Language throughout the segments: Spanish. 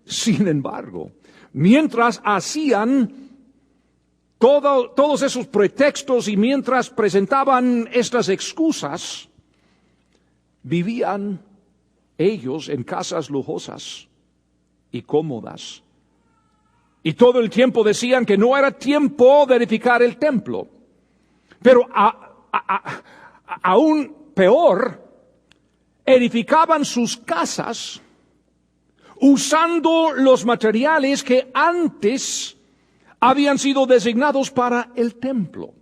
Sin embargo, mientras hacían todos esos pretextos y mientras presentaban estas excusas, vivían ellos en casas lujosas y cómodas. Y todo el tiempo decían que no era tiempo de edificar el templo. Pero aún peor, edificaban sus casas usando los materiales que antes habían sido designados para el templo.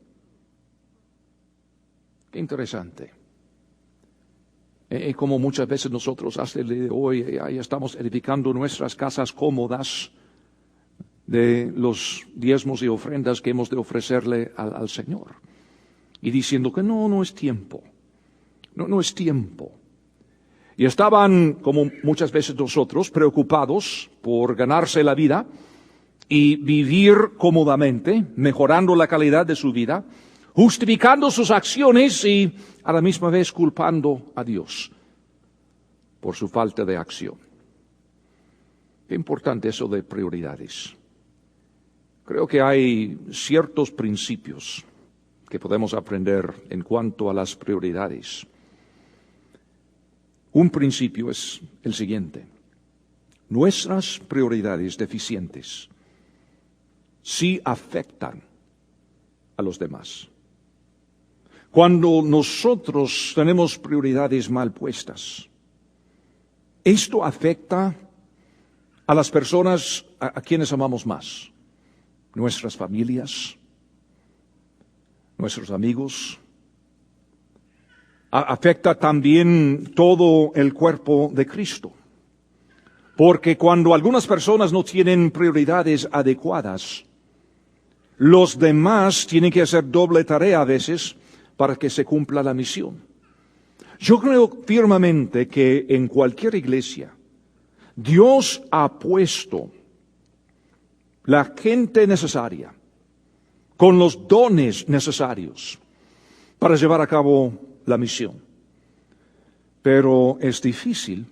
Qué interesante. Como muchas veces nosotros hasta el día de hoy ahí estamos edificando nuestras casas cómodas de los diezmos y ofrendas que hemos de ofrecerle al Señor. Y diciendo que no es tiempo. No es tiempo. Y estaban, como muchas veces nosotros, preocupados por ganarse la vida y vivir cómodamente, mejorando la calidad de su vida, justificando sus acciones y a la misma vez culpando a Dios por su falta de acción. Qué importante eso de prioridades. Creo que hay ciertos principios que podemos aprender en cuanto a las prioridades. Un principio es el siguiente: nuestras prioridades deficientes sí afectan a los demás. Cuando nosotros tenemos prioridades mal puestas, esto afecta a las personas a quienes amamos más, nuestras familias, nuestros amigos. Afecta también todo el cuerpo de Cristo. Porque cuando algunas personas no tienen prioridades adecuadas, los demás tienen que hacer doble tarea a veces para que se cumpla la misión. Yo creo firmemente que en cualquier iglesia, Dios ha puesto la gente necesaria, con los dones necesarios, para llevar a cabo la misión. Pero es difícil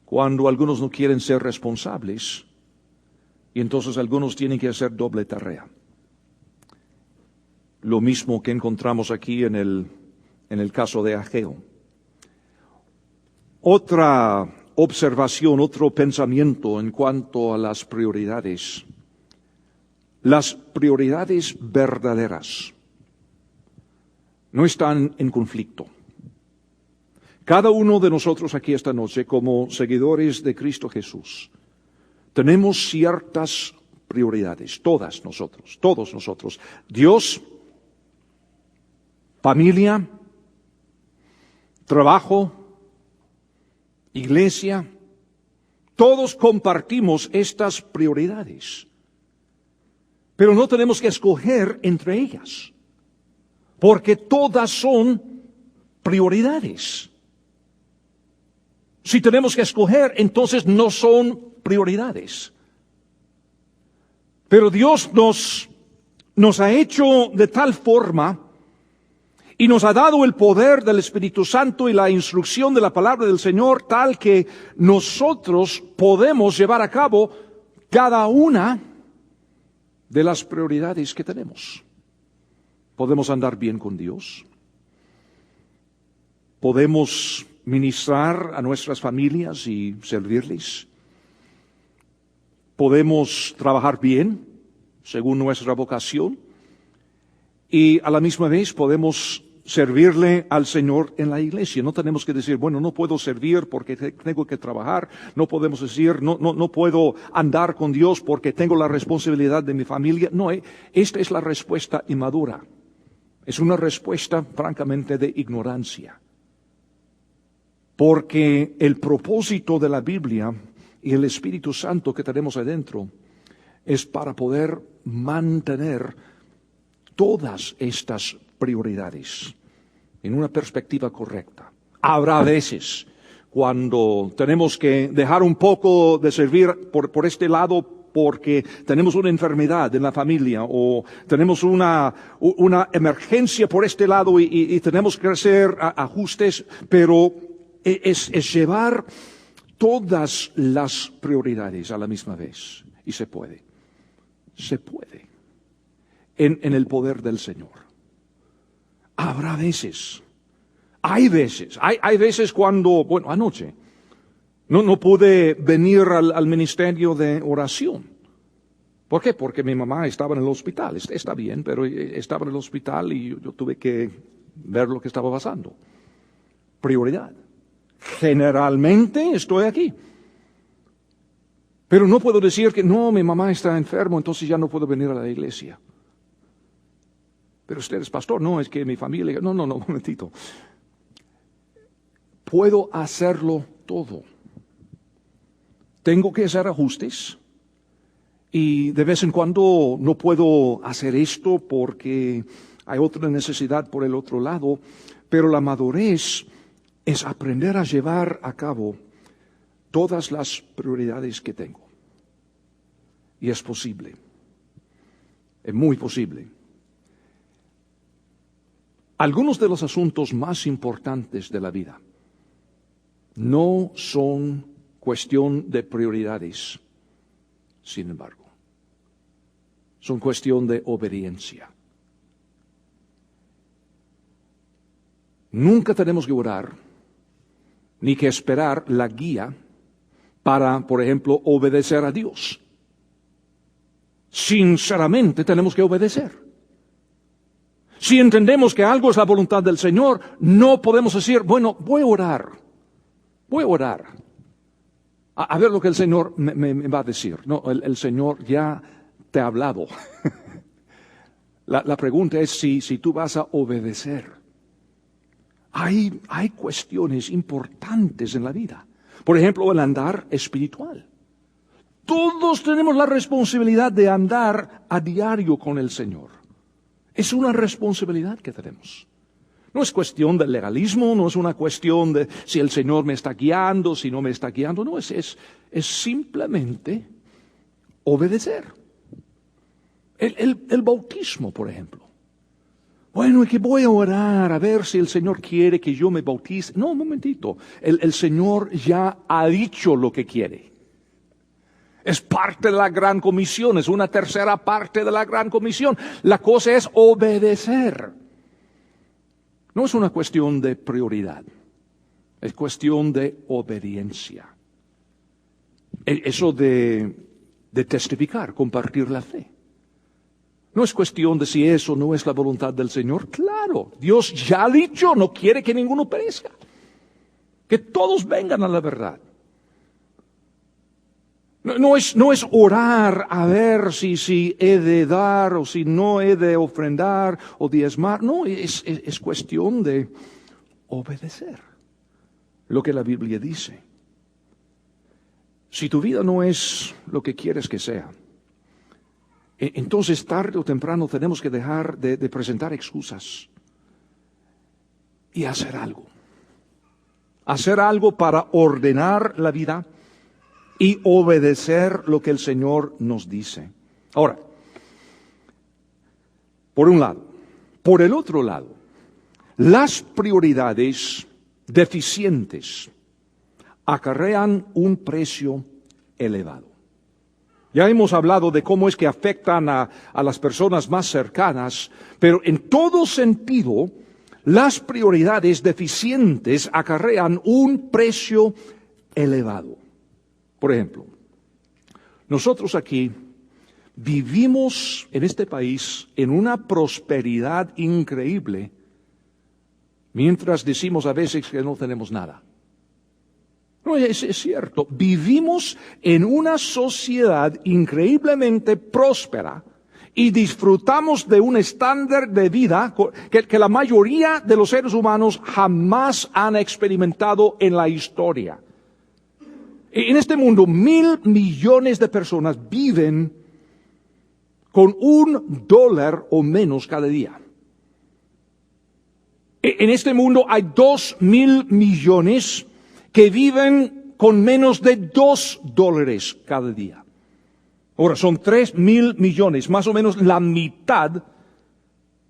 cuando algunos no quieren ser responsables y entonces algunos tienen que hacer doble tarea. Lo mismo que encontramos aquí en el caso de Ageo. Otra observación, otro pensamiento en cuanto a las prioridades. Las prioridades verdaderas no están en conflicto. Cada uno de nosotros aquí esta noche, como seguidores de Cristo Jesús, tenemos ciertas prioridades, todos nosotros. Dios, familia, trabajo, iglesia, todos compartimos estas prioridades. Pero no tenemos que escoger entre ellas, porque todas son prioridades. Si tenemos que escoger, entonces no son prioridades. Pero Dios nos ha hecho de tal forma y nos ha dado el poder del Espíritu Santo y la instrucción de la palabra del Señor tal que nosotros podemos llevar a cabo cada una de las prioridades que tenemos. Podemos andar bien con Dios. Podemos ministrar a nuestras familias y servirles. Podemos trabajar bien según nuestra vocación y a la misma vez podemos servirle al Señor en la iglesia. No tenemos que decir, bueno, no puedo servir porque tengo que trabajar. No podemos decir, no puedo andar con Dios porque tengo la responsabilidad de mi familia. No, esta es la respuesta inmadura. Es una respuesta francamente de ignorancia. Porque el propósito de la Biblia y el Espíritu Santo que tenemos adentro es para poder mantener todas estas prioridades en una perspectiva correcta. Habrá veces cuando tenemos que dejar un poco de servir por este lado porque tenemos una enfermedad en la familia o tenemos una emergencia por este lado y tenemos que hacer ajustes, pero es llevar todas las prioridades a la misma vez. Y se puede. Se puede. En el poder del Señor. Habrá veces. Hay veces cuando, bueno, anoche, no pude venir al ministerio de oración. ¿Por qué? Porque mi mamá estaba en el hospital. Está bien, pero estaba en el hospital y yo tuve que ver lo que estaba pasando. Prioridad. Generalmente estoy aquí. Pero no puedo decir que no, mi mamá está enferma, entonces ya no puedo venir a la iglesia. Pero usted es pastor, no, es que mi familia... No, un momentito. Puedo hacerlo todo. Tengo que hacer ajustes. Y de vez en cuando no puedo hacer esto porque hay otra necesidad por el otro lado. Pero la madurez es aprender a llevar a cabo todas las prioridades que tengo. Y es posible. Es muy posible. Algunos de los asuntos más importantes de la vida no son cuestión de prioridades, sin embargo. Son cuestión de obediencia. Nunca tenemos que orar, ni que esperar la guía para, por ejemplo, obedecer a Dios. Sinceramente tenemos que obedecer. Si entendemos que algo es la voluntad del Señor, no podemos decir, bueno, voy a orar. A ver lo que el Señor me va a decir. No, el Señor ya te ha hablado. La pregunta es si tú vas a obedecer. Hay cuestiones importantes en la vida. Por ejemplo, el andar espiritual. Todos tenemos la responsabilidad de andar a diario con el Señor. Es una responsabilidad que tenemos. No es cuestión del legalismo, no es una cuestión de si el Señor me está guiando, si no me está guiando. No, es simplemente obedecer. El bautismo, por ejemplo. Bueno, es que voy a orar a ver si el Señor quiere que yo me bautice. No, un momentito. El Señor ya ha dicho lo que quiere. Es parte de la gran comisión, es una tercera parte de la gran comisión. La cosa es obedecer. No es una cuestión de prioridad, es cuestión de obediencia. Eso de testificar, compartir la fe. No es cuestión de si eso no es la voluntad del Señor. Claro, Dios ya ha dicho, no quiere que ninguno perezca. Que todos vengan a la verdad. No es orar a ver si he de dar o si no he de ofrendar o diezmar. No, es cuestión de obedecer lo que la Biblia dice. Si tu vida no es lo que quieres que sea, entonces tarde o temprano tenemos que dejar de presentar excusas y hacer algo. Hacer algo para ordenar la vida y obedecer lo que el Señor nos dice. Ahora, por un lado. Por el otro lado, las prioridades deficientes acarrean un precio elevado. Ya hemos hablado de cómo es que afectan a las personas más cercanas, pero en todo sentido, las prioridades deficientes acarrean un precio elevado. Por ejemplo, nosotros aquí vivimos en este país en una prosperidad increíble, mientras decimos a veces que no tenemos nada. No, es cierto, vivimos en una sociedad increíblemente próspera y disfrutamos de un estándar de vida que la mayoría de los seres humanos jamás han experimentado en la historia. En este mundo, 1,000 millones de personas viven con $1 o menos cada día. En este mundo hay 2,000 millones que viven con menos de $2 cada día. Ahora, son 3,000 millones, más o menos la mitad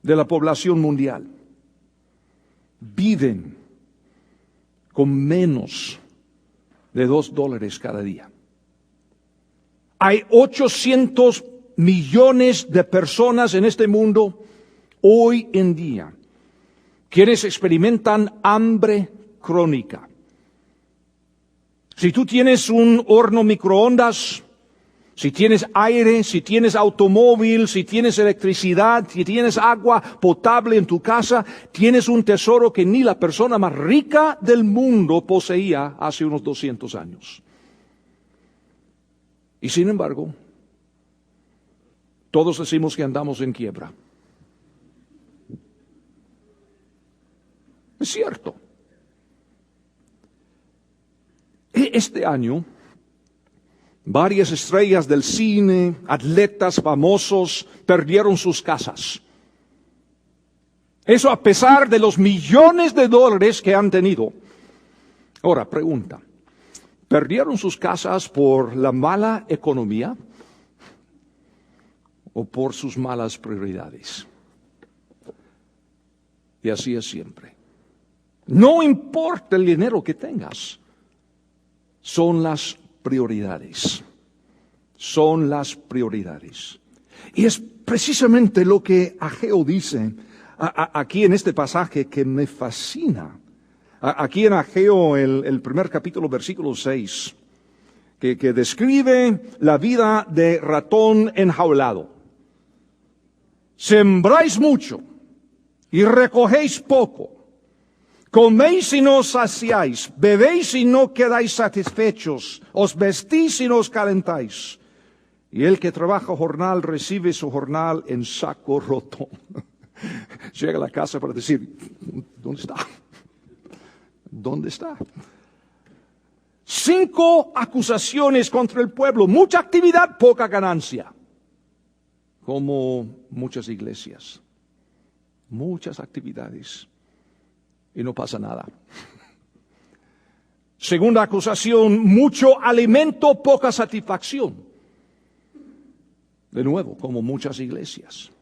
de la población mundial. Viven con menos de $2 cada día. Hay 800 millones de personas en este mundo hoy en día quienes experimentan hambre crónica. Si tú tienes un horno microondas, si tienes aire, si tienes automóvil, si tienes electricidad, si tienes agua potable en tu casa, tienes un tesoro que ni la persona más rica del mundo poseía hace unos 200 años. Y sin embargo, todos decimos que andamos en quiebra. Es cierto. Este año, varias estrellas del cine, atletas famosos, perdieron sus casas. Eso a pesar de los millones de dólares que han tenido. Ahora, pregunta, ¿perdieron sus casas por la mala economía o por sus malas prioridades? Y así es siempre. No importa el dinero que tengas, son las prioridades. Son las prioridades. Y es precisamente lo que Ageo dice aquí en este pasaje que me fascina. Aquí en Ageo, el primer capítulo, versículo 6, que describe la vida de ratón enjaulado. Sembráis mucho y recogéis poco. Coméis y no os saciáis, bebéis y no quedáis satisfechos, os vestís y no os calentáis. Y el que trabaja jornal recibe su jornal en saco roto. Llega a la casa para decir, ¿dónde está? ¿Dónde está? 5 acusaciones contra el pueblo, mucha actividad, poca ganancia. Como muchas iglesias, muchas actividades. Y no pasa nada. Segunda acusación, mucho alimento, poca satisfacción. De nuevo, como muchas iglesias.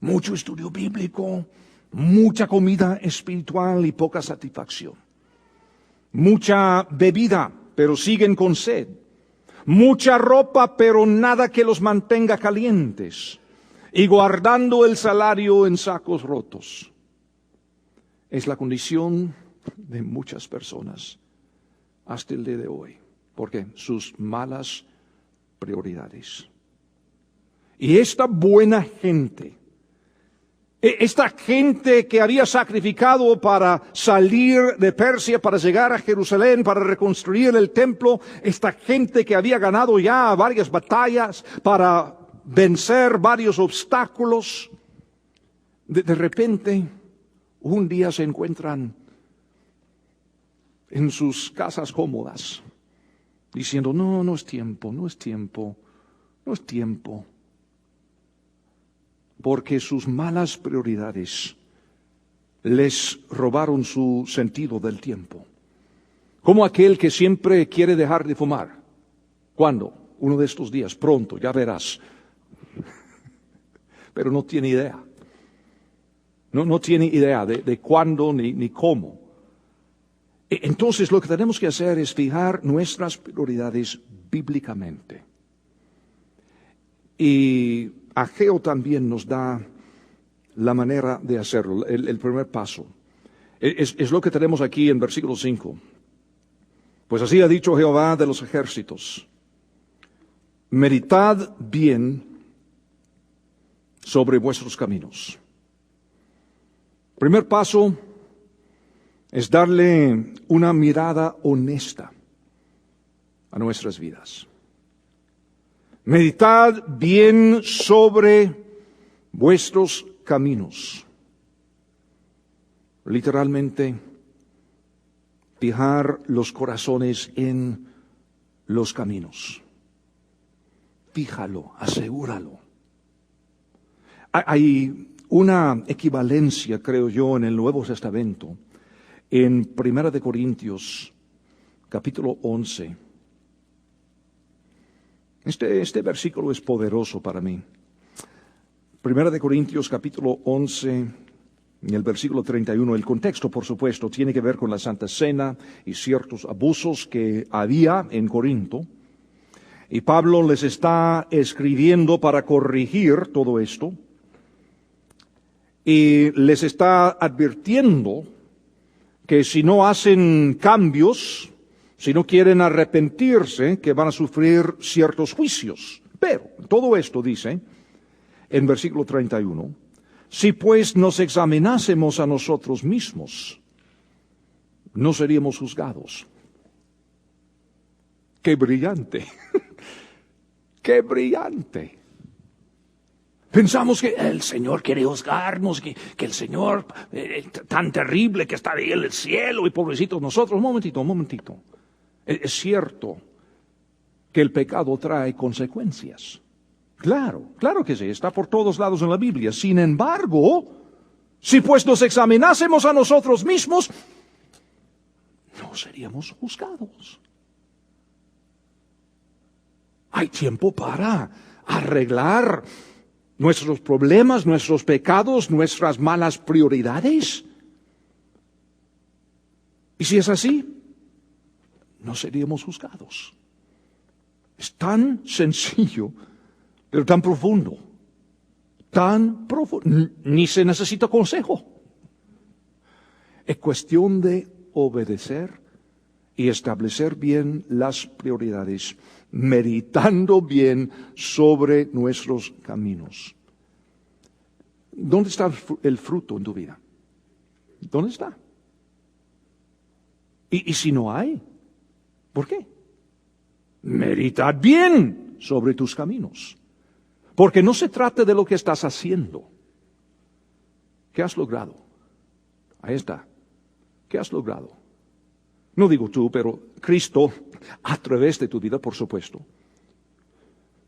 Mucho estudio bíblico, mucha comida espiritual y poca satisfacción. Mucha bebida, pero siguen con sed. Mucha ropa, pero nada que los mantenga calientes. Y guardando el salario en sacos rotos. Es la condición de muchas personas hasta el día de hoy. Porque sus malas prioridades. Y esta buena gente, esta gente que había sacrificado para salir de Persia, para llegar a Jerusalén, para reconstruir el templo, esta gente que había ganado ya varias batallas, para vencer varios obstáculos, de repente, un día se encuentran en sus casas cómodas, diciendo, no es tiempo, no es tiempo, no es tiempo. Porque sus malas prioridades les robaron su sentido del tiempo. Como aquel que siempre quiere dejar de fumar. ¿Cuándo? Uno de estos días, pronto, ya verás. Pero no tiene idea. No tiene idea de cuándo ni cómo. Entonces lo que tenemos que hacer es fijar nuestras prioridades bíblicamente. Y Ageo también nos da la manera de hacerlo, el primer paso. Es lo que tenemos aquí en versículo 5. Pues así ha dicho Jehová de los ejércitos. Meditad bien sobre vuestros caminos. Primer paso es darle una mirada honesta a nuestras vidas. Meditad bien sobre vuestros caminos. Literalmente, fijar los corazones en los caminos. Fíjalo, asegúralo. Hay una equivalencia, creo yo, en el Nuevo Testamento, en 1 Corintios, capítulo 11. Este versículo es poderoso para mí. 1 Corintios, capítulo 11, En el versículo 31, el contexto, por supuesto, tiene que ver con la Santa Cena y ciertos abusos que había en Corinto. Y Pablo les está escribiendo para corregir todo esto. Y les está advirtiendo que si no hacen cambios, si no quieren arrepentirse, que van a sufrir ciertos juicios. Pero todo esto dice en versículo 31, si pues nos examinásemos a nosotros mismos, no seríamos juzgados. ¡Qué brillante! ¡Qué brillante! Pensamos que el Señor quiere juzgarnos, que el Señor tan terrible que está ahí en el cielo y pobrecitos nosotros. Un momentito. Es cierto que el pecado trae consecuencias. Claro que sí, está por todos lados en la Biblia. Sin embargo, si pues nos examinásemos a nosotros mismos, no seríamos juzgados. Hay tiempo para arreglar nuestros problemas, nuestros pecados, nuestras malas prioridades. Y si es así, no seríamos juzgados. Es tan sencillo, pero tan profundo. Tan profundo. Ni se necesita consejo. Es cuestión de obedecer y establecer bien las prioridades, meditando bien sobre nuestros caminos. ¿Dónde está el fruto en tu vida? ¿Dónde está? Y si no hay, ¿por qué? Meditad bien sobre tus caminos. Porque no se trata de lo que estás haciendo. ¿Qué has logrado? Ahí está. ¿Qué has logrado? No digo tú, pero Cristo a través de tu vida, por supuesto.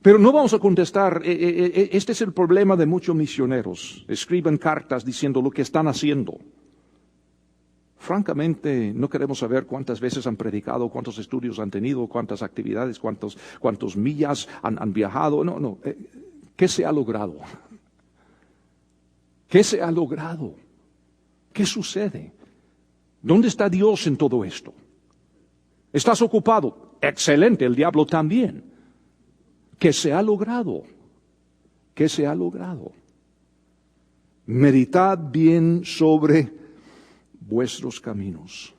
Pero no vamos a contestar, este es el problema de muchos misioneros. Escriben cartas diciendo lo que están haciendo. Francamente, no queremos saber cuántas veces han predicado, cuántos estudios han tenido, cuántas actividades, cuántos millas han viajado. No. ¿Qué se ha logrado? ¿Qué se ha logrado? ¿Qué sucede? ¿Dónde está Dios en todo esto? ¿Estás ocupado? Excelente, el diablo también. ¿Qué se ha logrado? ¿Qué se ha logrado? Meditad bien sobre vuestros caminos.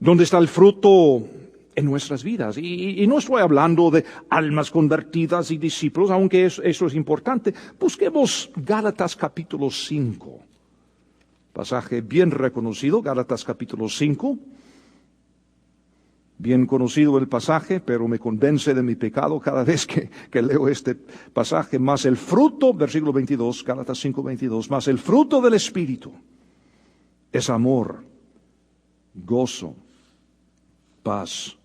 ¿Dónde está el fruto en nuestras vidas? Y no estoy hablando de almas convertidas y discípulos, aunque eso es importante. Busquemos Gálatas capítulo 5. Pasaje bien reconocido, Gálatas capítulo 5. Bien conocido el pasaje, pero me convence de mi pecado cada vez que leo este pasaje. Más el fruto, versículo 22, Gálatas 5, 22, más el fruto del Espíritu es amor, gozo, paz,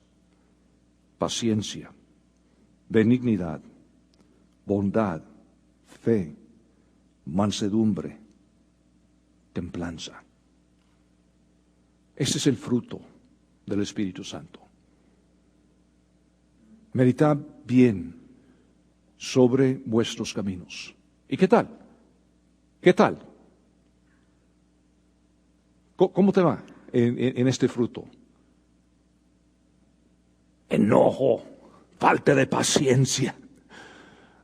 paciencia, benignidad, bondad, fe, mansedumbre, templanza. Ese es el fruto del Espíritu Santo. Meditad bien sobre vuestros caminos. ¿Y qué tal? ¿Qué tal? ¿Cómo te va en este fruto? Enojo, falta de paciencia,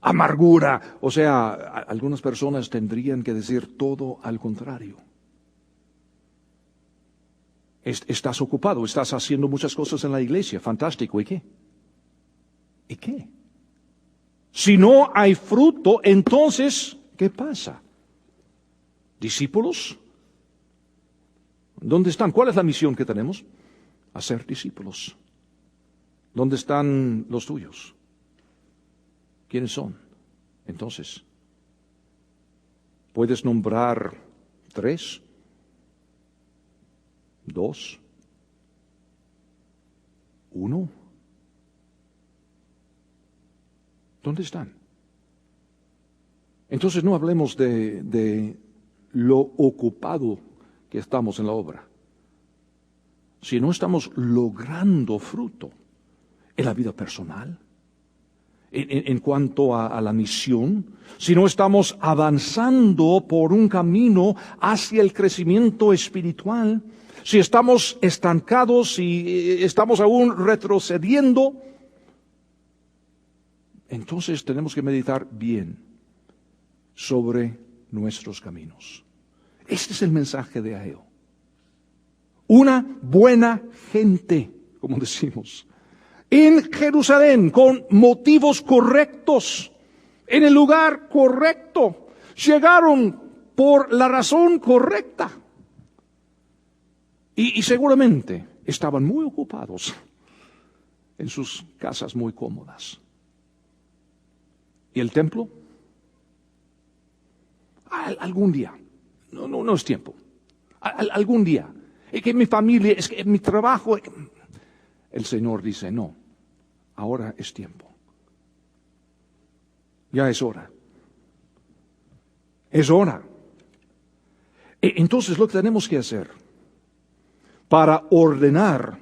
amargura. O sea, algunas personas tendrían que decir todo al contrario. Estás ocupado, estás haciendo muchas cosas en la iglesia, fantástico. ¿Y qué? ¿Y qué? Si no hay fruto, entonces, ¿qué pasa? ¿Discípulos? ¿Dónde están? ¿Cuál es la misión que tenemos? Hacer discípulos. ¿Dónde están los tuyos? ¿Quiénes son? Entonces, ¿puedes nombrar 3? 2, 1. ¿Dónde están? Entonces no hablemos de lo ocupado que estamos en la obra. Si no estamos logrando fruto en la vida personal, en cuanto a la misión, si no estamos avanzando por un camino hacia el crecimiento espiritual, si estamos estancados, si estamos aún retrocediendo, entonces tenemos que meditar bien sobre nuestros caminos. Este es el mensaje de Ageo. Una buena gente, como decimos, en Jerusalén, con motivos correctos, en el lugar correcto, llegaron por la razón correcta. Y seguramente estaban muy ocupados en sus casas muy cómodas. ¿Y el templo? Algún día. No es tiempo. Algún día. Es que mi familia, es que mi trabajo. El Señor dice, no, ahora es tiempo. Ya es hora. Es hora. Entonces lo que tenemos que hacer para ordenar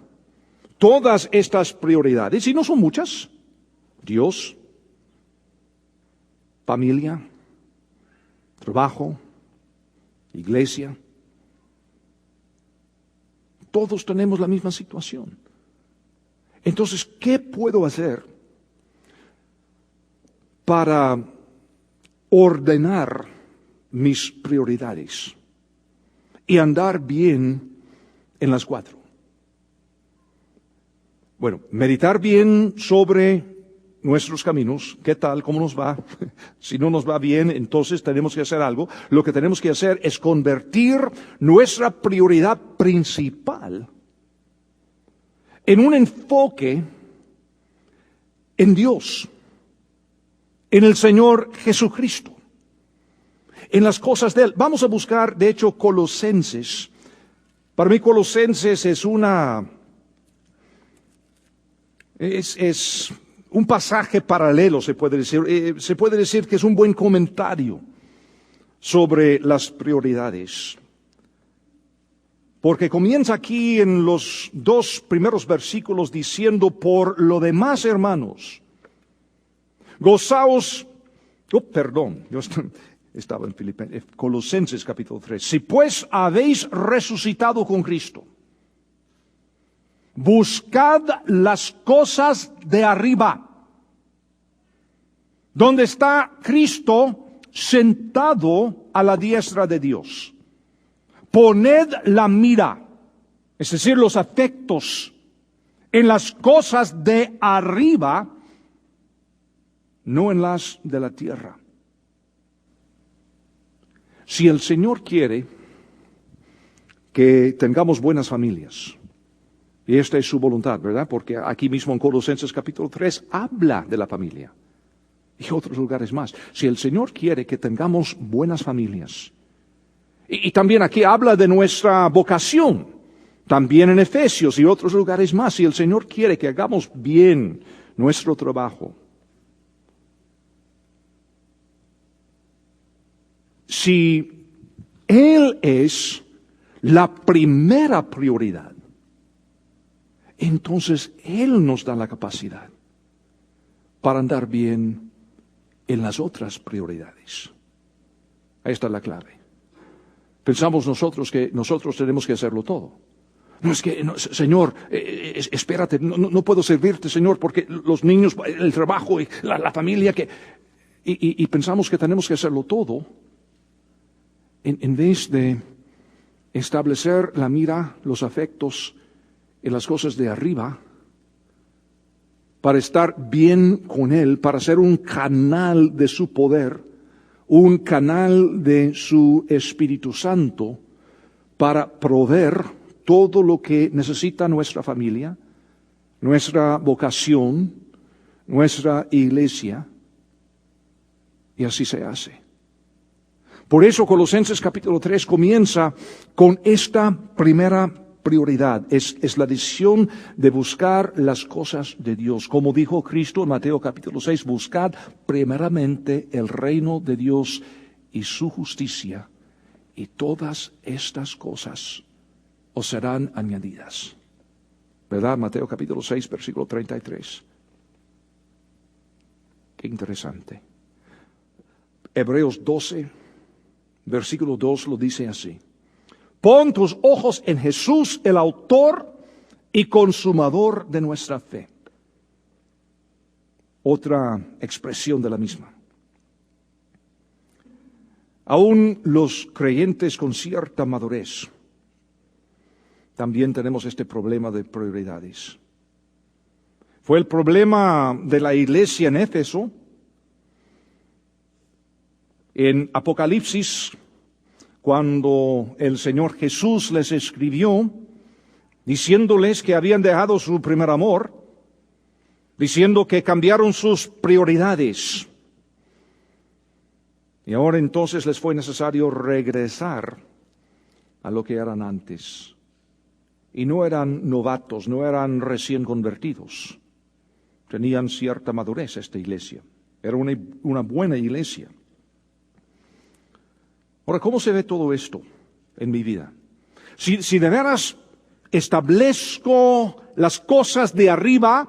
todas estas prioridades, y no son muchas, Dios, familia, trabajo, iglesia, todos tenemos la misma situación. Entonces, ¿qué puedo hacer para ordenar mis prioridades y andar bien en las 4? Bueno, meditar bien sobre nuestros caminos. ¿Qué tal? ¿Cómo nos va? Si no nos va bien, entonces tenemos que hacer algo. Lo que tenemos que hacer es convertir nuestra prioridad principal en un enfoque en Dios, en el Señor Jesucristo, en las cosas de Él. Vamos a buscar, de hecho, Colosenses. Para mí Colosenses es un pasaje paralelo, se puede decir. Se puede decir que es un buen comentario sobre las prioridades. Porque comienza aquí en los 2 primeros versículos diciendo, por lo demás, hermanos, gozaos, yo estaba en Colosenses capítulo 3. Si pues habéis resucitado con Cristo, buscad las cosas de arriba, donde está Cristo sentado a la diestra de Dios. Poned la mira, es decir, los afectos, en las cosas de arriba, no en las de la tierra. Si el Señor quiere que tengamos buenas familias, y esta es su voluntad, ¿verdad? Porque aquí mismo en Colosenses capítulo 3 habla de la familia. Y otros lugares más. Si el Señor quiere que tengamos buenas familias, y también aquí habla de nuestra vocación, también en Efesios y otros lugares más. Si el Señor quiere que hagamos bien nuestro trabajo, si Él es la primera prioridad, entonces Él nos da la capacidad para andar bien en las otras prioridades. Ahí está la clave. Pensamos nosotros que nosotros tenemos que hacerlo todo. No es que, no, Señor, espérate, no puedo servirte, Señor, porque los niños, el trabajo y la familia, y pensamos que tenemos que hacerlo todo, en vez de establecer la mira, los afectos en las cosas de arriba, para estar bien con Él, para ser un canal de su poder, un canal de su Espíritu Santo, para proveer todo lo que necesita nuestra familia, nuestra vocación, nuestra iglesia, y así se hace. Por eso Colosenses capítulo 3 comienza con esta primera prioridad, es la decisión de buscar las cosas de Dios. Como dijo Cristo en Mateo capítulo 6, buscad primeramente el reino de Dios y su justicia, y todas estas cosas os serán añadidas. ¿Verdad? Mateo capítulo 6, versículo 33. Qué interesante. Hebreos 12, versículo 2 lo dice así. Pon tus ojos en Jesús, el autor y consumador de nuestra fe. Otra expresión de la misma. Aún los creyentes con cierta madurez, también tenemos este problema de prioridades. Fue el problema de la iglesia en Éfeso. En Apocalipsis, cuando el Señor Jesús les escribió, diciéndoles que habían dejado su primer amor, diciendo que cambiaron sus prioridades. Y ahora entonces les fue necesario regresar a lo que eran antes. Y no eran novatos, no eran recién convertidos. Tenían cierta madurez esta iglesia. Era una buena iglesia. Ahora, ¿cómo se ve todo esto en mi vida? Si de veras establezco las cosas de arriba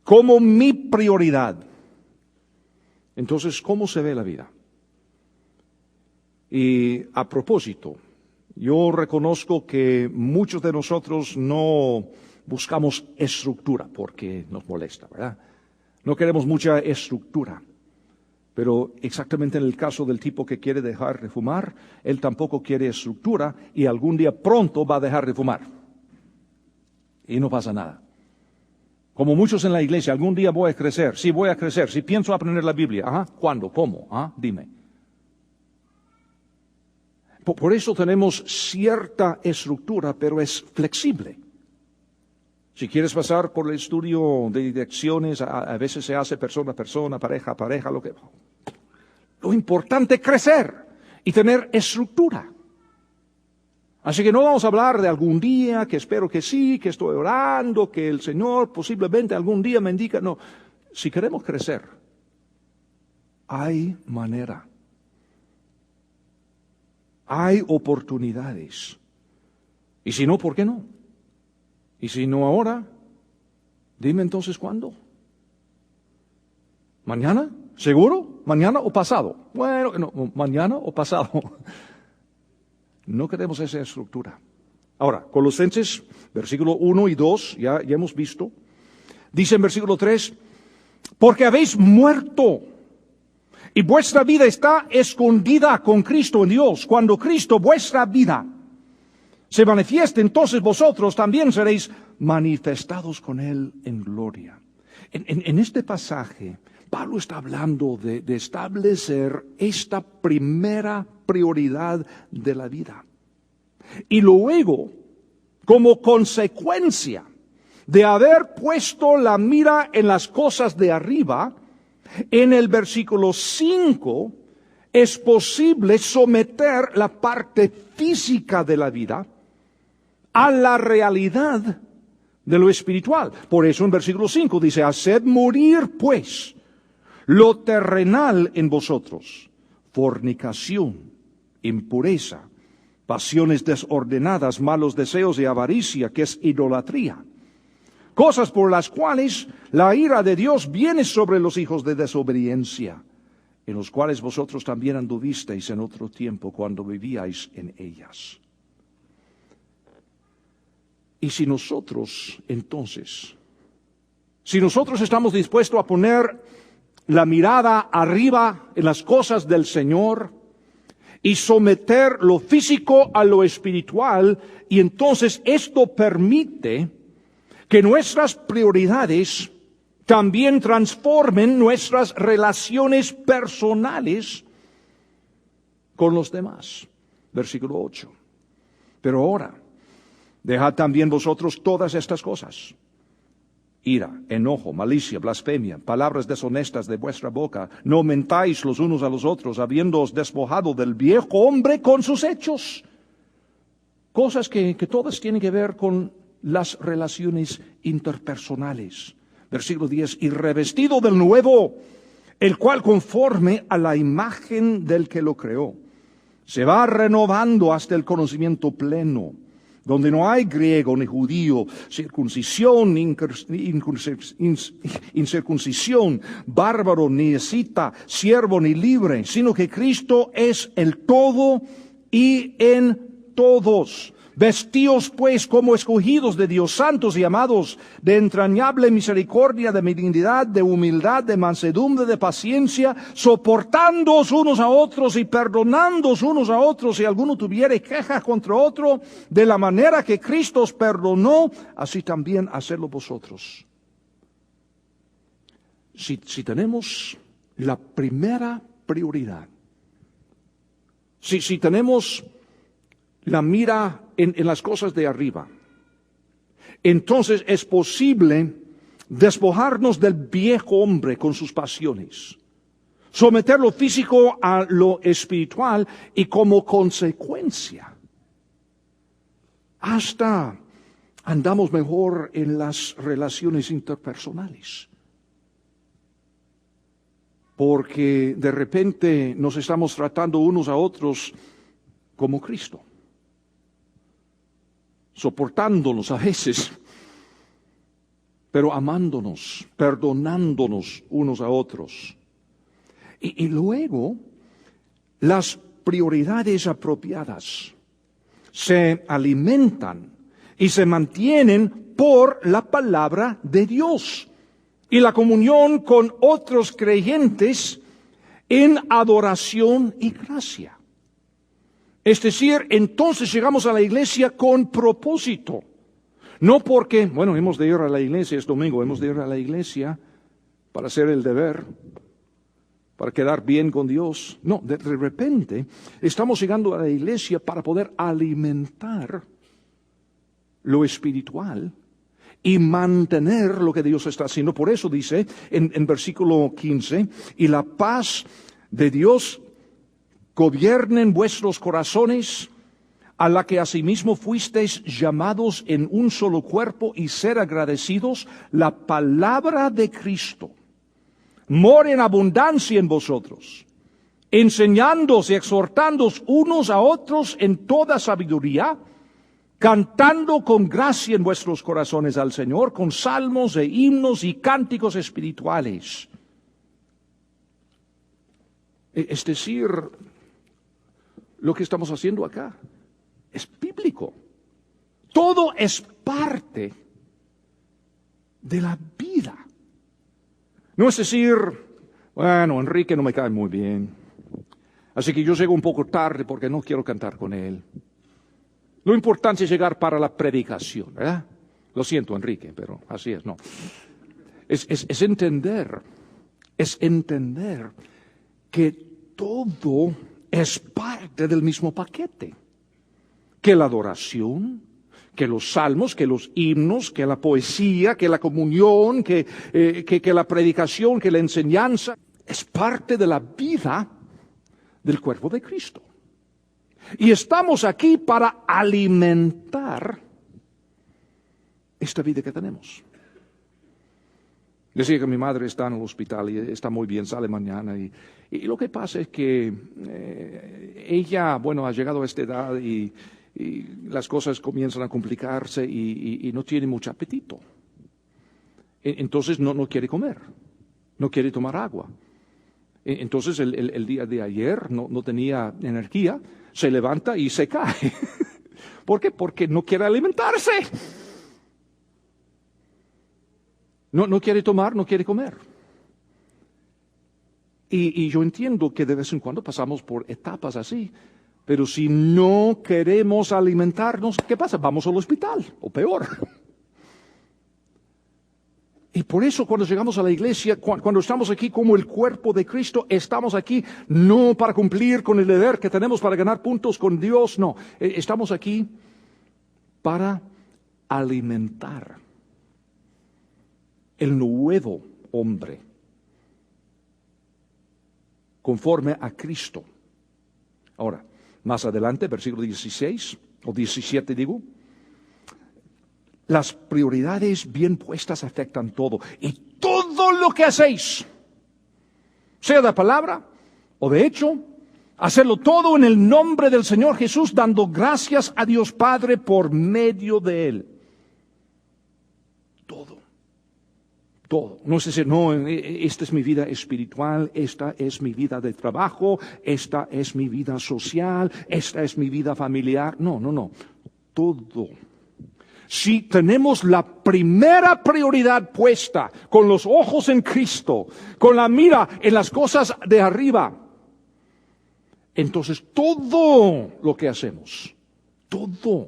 como mi prioridad, entonces, ¿cómo se ve la vida? Y a propósito, yo reconozco que muchos de nosotros no buscamos estructura porque nos molesta, ¿verdad? No queremos mucha estructura. Pero exactamente en el caso del tipo que quiere dejar de fumar, él tampoco quiere estructura y algún día pronto va a dejar de fumar. Y no pasa nada. Como muchos en la iglesia, algún día voy a crecer. Sí, voy a crecer. Sí, pienso aprender la Biblia. Ajá, ¿cuándo? ¿Cómo? ¿Ah? Dime. Por eso tenemos cierta estructura, pero es flexible. Si quieres pasar por el estudio de direcciones, a veces se hace persona a persona, pareja a pareja, lo importante es crecer y tener estructura. Así que no vamos a hablar de algún día, que espero que sí, que estoy orando, que el Señor posiblemente algún día me indica. No, si queremos crecer, hay manera. Hay oportunidades. Y si no, ¿por qué no? Y si no ahora, dime entonces cuándo. ¿Mañana? ¿Seguro? ¿Mañana o pasado? Bueno, no, mañana o pasado. No queremos esa estructura. Ahora, Colosenses, versículo 1 y 2, ya hemos visto. Dice en versículo 3, porque habéis muerto y vuestra vida está escondida con Cristo en Dios. Cuando Cristo, vuestra vida, se manifieste, entonces vosotros también seréis manifestados con Él en gloria. En este pasaje, Pablo está hablando de establecer esta primera prioridad de la vida. Y luego, como consecuencia de haber puesto la mira en las cosas de arriba, en el versículo 5 es posible someter la parte física de la vida a la realidad de lo espiritual. Por eso en versículo 5 dice, haced morir pues lo terrenal en vosotros, fornicación, impureza, pasiones desordenadas, malos deseos y avaricia, que es idolatría. Cosas por las cuales la ira de Dios viene sobre los hijos de desobediencia, en los cuales vosotros también anduvisteis en otro tiempo cuando vivíais en ellas. Y si nosotros, entonces, estamos dispuestos a poner la mirada arriba en las cosas del Señor y someter lo físico a lo espiritual, y entonces esto permite que nuestras prioridades también transformen nuestras relaciones personales con los demás. Versículo 8. Pero ahora, dejad también vosotros todas estas cosas: ira, enojo, malicia, blasfemia, palabras deshonestas de vuestra boca. No mentáis los unos a los otros, habiéndoos despojado del viejo hombre con sus hechos. Cosas que todas tienen que ver con las relaciones interpersonales. Versículo 10, y revestido del nuevo, el cual conforme a la imagen del que lo creó, se va renovando hasta el conocimiento pleno, donde no hay griego ni judío, circuncisión ni incircuncisión, bárbaro ni escita, siervo ni libre, sino que Cristo es el todo y en todos. Vestíos pues como escogidos de Dios, santos y amados, de entrañable misericordia, de benignidad, de humildad, de mansedumbre, de paciencia, soportándoos unos a otros y perdonándoos unos a otros si alguno tuviere queja contra otro, de la manera que Cristo os perdonó, así también hacedlo vosotros. Si tenemos la primera prioridad, si tenemos la mira en las cosas de arriba, entonces es posible despojarnos del viejo hombre con sus pasiones, someter lo físico a lo espiritual y como consecuencia hasta andamos mejor en las relaciones interpersonales. Porque de repente nos estamos tratando unos a otros como Cristo, soportándonos a veces, pero amándonos, perdonándonos unos a otros. Y luego, las prioridades apropiadas se alimentan y se mantienen por la palabra de Dios y la comunión con otros creyentes en adoración y gracia. Es decir, entonces llegamos a la iglesia con propósito. No porque, bueno, hemos de ir a la iglesia, es domingo, hemos de ir a la iglesia para hacer el deber, para quedar bien con Dios. No, de repente estamos llegando a la iglesia para poder alimentar lo espiritual y mantener lo que Dios está haciendo. Por eso dice en versículo 15, y la paz de Dios gobiernen vuestros corazones, a la que asimismo fuisteis llamados en un solo cuerpo, y ser agradecidos. La palabra de Cristo more en abundancia en vosotros, enseñándoos y exhortándoos unos a otros en toda sabiduría, cantando con gracia en vuestros corazones al Señor, con salmos e himnos y cánticos espirituales. Es decir, lo que estamos haciendo acá es bíblico. Todo es parte de la vida. No es decir, bueno, Enrique no me cae muy bien, así que yo llego un poco tarde porque no quiero cantar con él. Lo importante es llegar para la predicación, ¿verdad? Lo siento, Enrique, pero así es, no. Es entender que todo es parte del mismo paquete. Que la adoración, que los salmos, que los himnos, que la poesía, que la comunión, que la predicación, que la enseñanza, es parte de la vida del cuerpo de Cristo. Y estamos aquí para alimentar esta vida que tenemos. Decía que mi madre está en el hospital y está muy bien, sale mañana. Y lo que pasa es que ella, bueno, ha llegado a esta edad y las cosas comienzan a complicarse y no tiene mucho apetito. Entonces no quiere comer, no quiere tomar agua. Entonces el día de ayer no tenía energía, se levanta y se cae. ¿Por qué? Porque no quiere alimentarse. No quiere tomar, no quiere comer. Y yo entiendo que de vez en cuando pasamos por etapas así, pero si no queremos alimentarnos, ¿qué pasa? Vamos al hospital, o peor. Y por eso cuando llegamos a la iglesia, cuando estamos aquí como el cuerpo de Cristo, estamos aquí no para cumplir con el deber que tenemos para ganar puntos con Dios, no. Estamos aquí para alimentar el nuevo hombre conforme a Cristo. Ahora, más adelante, versículo 16 o 17 digo, las prioridades bien puestas afectan todo. Y todo lo que hacéis, sea de palabra o de hecho, Hacerlo todo en el nombre del Señor Jesús, dando gracias a Dios Padre por medio de Él. Todo. Todo. No es decir, no, esta es mi vida espiritual, esta es mi vida de trabajo, esta es mi vida social, esta es mi vida familiar. No. Todo. Si tenemos la primera prioridad puesta, con los ojos en Cristo, con la mira en las cosas de arriba, entonces todo lo que hacemos, todo,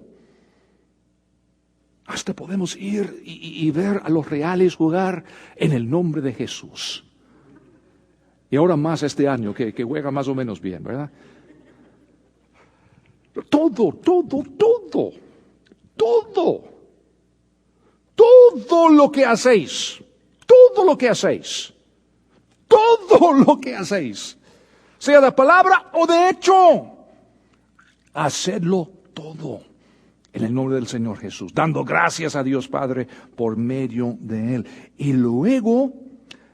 hasta podemos ir y ver a los Reales jugar en el nombre de Jesús. Y ahora más este año, que juega más o menos bien, ¿verdad? Todo lo que hacéis, sea de palabra o de hecho, hacedlo todo en el nombre del Señor Jesús, dando gracias a Dios Padre por medio de Él. Y luego,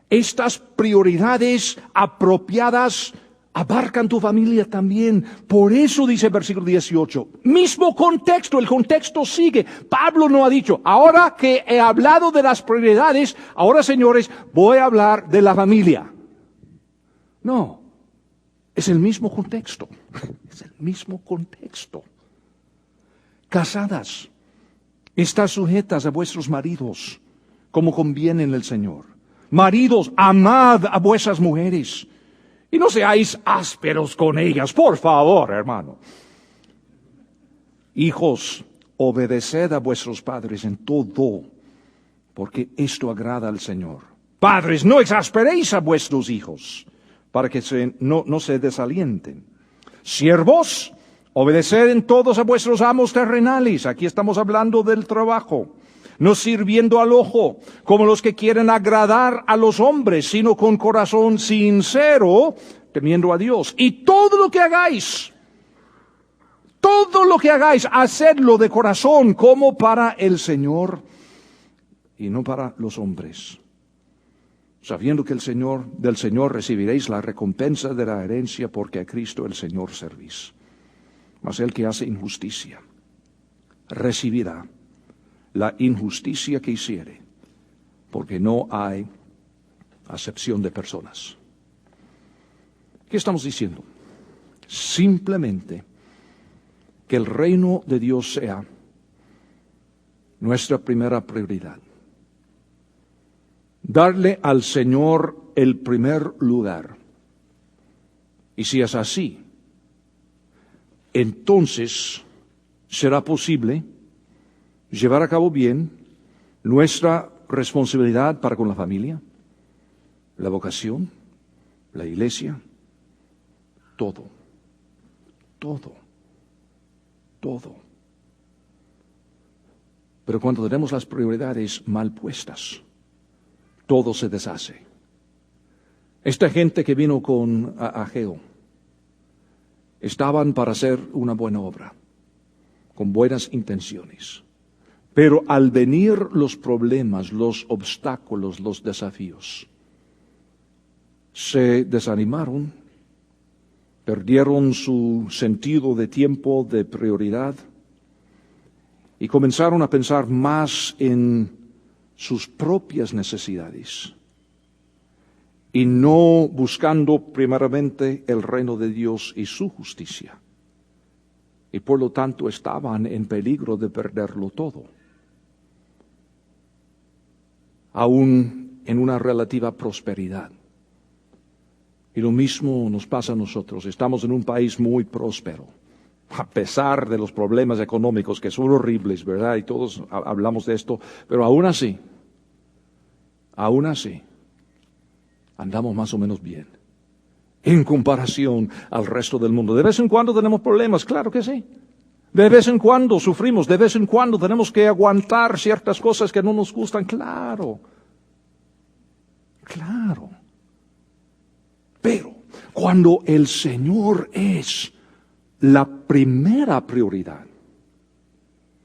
estas prioridades apropiadas abarcan tu familia también. Por eso dice el versículo 18, mismo contexto, el contexto sigue. Pablo no ha dicho, ahora que he hablado de las prioridades, ahora señores, voy a hablar de la familia. No, es el mismo contexto, es el mismo contexto. Casadas, estad sujetas a vuestros maridos, como conviene en el Señor. Maridos, amad a vuestras mujeres, y no seáis ásperos con ellas, por favor, hermano. Hijos, obedeced a vuestros padres en todo, porque esto agrada al Señor. Padres, no exasperéis a vuestros hijos, para que no se desalienten. Siervos, obedeced en todos a vuestros amos terrenales. Aquí estamos hablando del trabajo. No sirviendo al ojo, como los que quieren agradar a los hombres, sino con corazón sincero, temiendo a Dios. Y todo lo que hagáis, hacedlo de corazón, como para el Señor, y no para los hombres. Sabiendo que del Señor recibiréis la recompensa de la herencia, porque a Cristo el Señor servís. Mas el que hace injusticia recibirá la injusticia que hiciere, porque no hay acepción de personas. ¿Qué estamos diciendo? Simplemente que el reino de Dios sea nuestra primera prioridad. Darle al Señor el primer lugar. Y si es así, entonces será posible llevar a cabo bien nuestra responsabilidad para con la familia, la vocación, la iglesia, todo. Pero cuando tenemos las prioridades mal puestas, todo se deshace. Esta gente que vino con Ageo, estaban para hacer una buena obra, con buenas intenciones. Pero al venir los problemas, los obstáculos, los desafíos, se desanimaron, perdieron su sentido de tiempo, de prioridad, y comenzaron a pensar más en sus propias necesidades y no buscando primeramente el reino de Dios y su justicia. Y por lo tanto estaban en peligro de perderlo todo, aún en una relativa prosperidad. Y lo mismo nos pasa a nosotros. Estamos en un país muy próspero, a pesar de los problemas económicos que son horribles, ¿verdad? Y todos hablamos de esto, pero aún así, andamos más o menos bien, en comparación al resto del mundo. De vez en cuando tenemos problemas, claro que sí. De vez en cuando sufrimos, de vez en cuando tenemos que aguantar ciertas cosas que no nos gustan, claro. Pero cuando el Señor es la primera prioridad,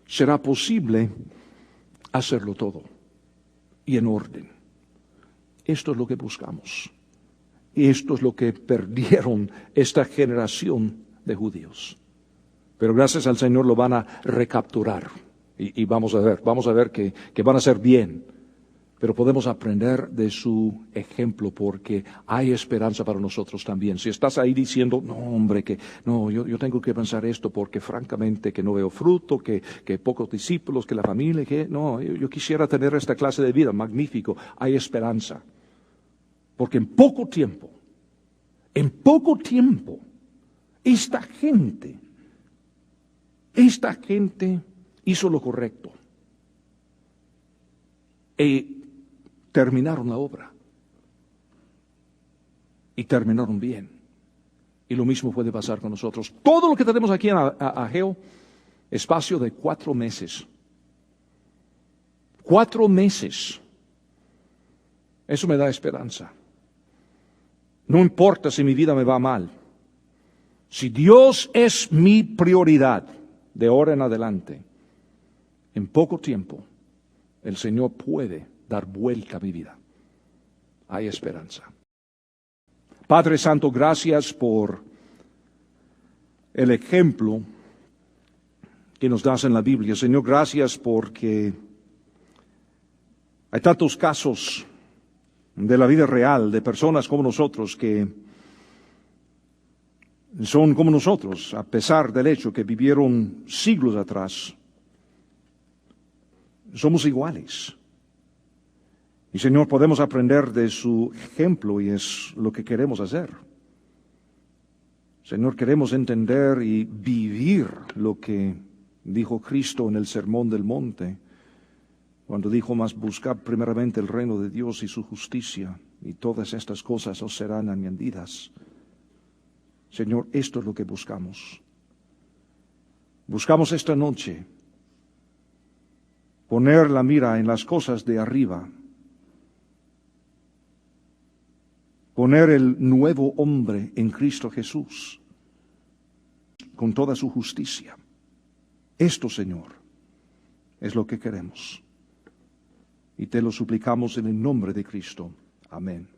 será posible hacerlo todo y en orden. Esto es lo que buscamos. Y esto es lo que perdieron esta generación de judíos. Pero gracias al Señor lo van a recapturar. Y vamos a ver que van a hacer bien. Pero podemos aprender de su ejemplo porque hay esperanza para nosotros también. Si estás ahí diciendo, no hombre, yo tengo que pensar esto porque francamente que no veo fruto, que pocos discípulos, que la familia, yo quisiera tener esta clase de vida, magnífico, hay esperanza. Porque en poco tiempo, esta gente hizo lo correcto. Y terminaron la obra. Y terminaron bien. Y lo mismo puede pasar con nosotros. Todo lo que tenemos aquí en Ageo, espacio de 4 meses. 4 meses. Eso me da esperanza. No importa si mi vida me va mal. Si Dios es mi prioridad de ahora en adelante, en poco tiempo, el Señor puede dar vuelta a mi vida. Hay esperanza. Padre Santo, gracias por el ejemplo que nos das en la Biblia. Señor, gracias porque hay tantos casos de la vida real, de personas como nosotros que son como nosotros, a pesar del hecho que vivieron siglos atrás. Somos iguales. Y Señor, podemos aprender de su ejemplo y es lo que queremos hacer. Señor, queremos entender y vivir lo que dijo Cristo en el Sermón del Monte, cuando dijo, mas buscad primeramente el reino de Dios y su justicia, y todas estas cosas os serán añadidas. Señor, esto es lo que buscamos. Buscamos esta noche poner la mira en las cosas de arriba, poner el nuevo hombre en Cristo Jesús, con toda su justicia. Esto, Señor, es lo que queremos. Y te lo suplicamos en el nombre de Cristo. Amén.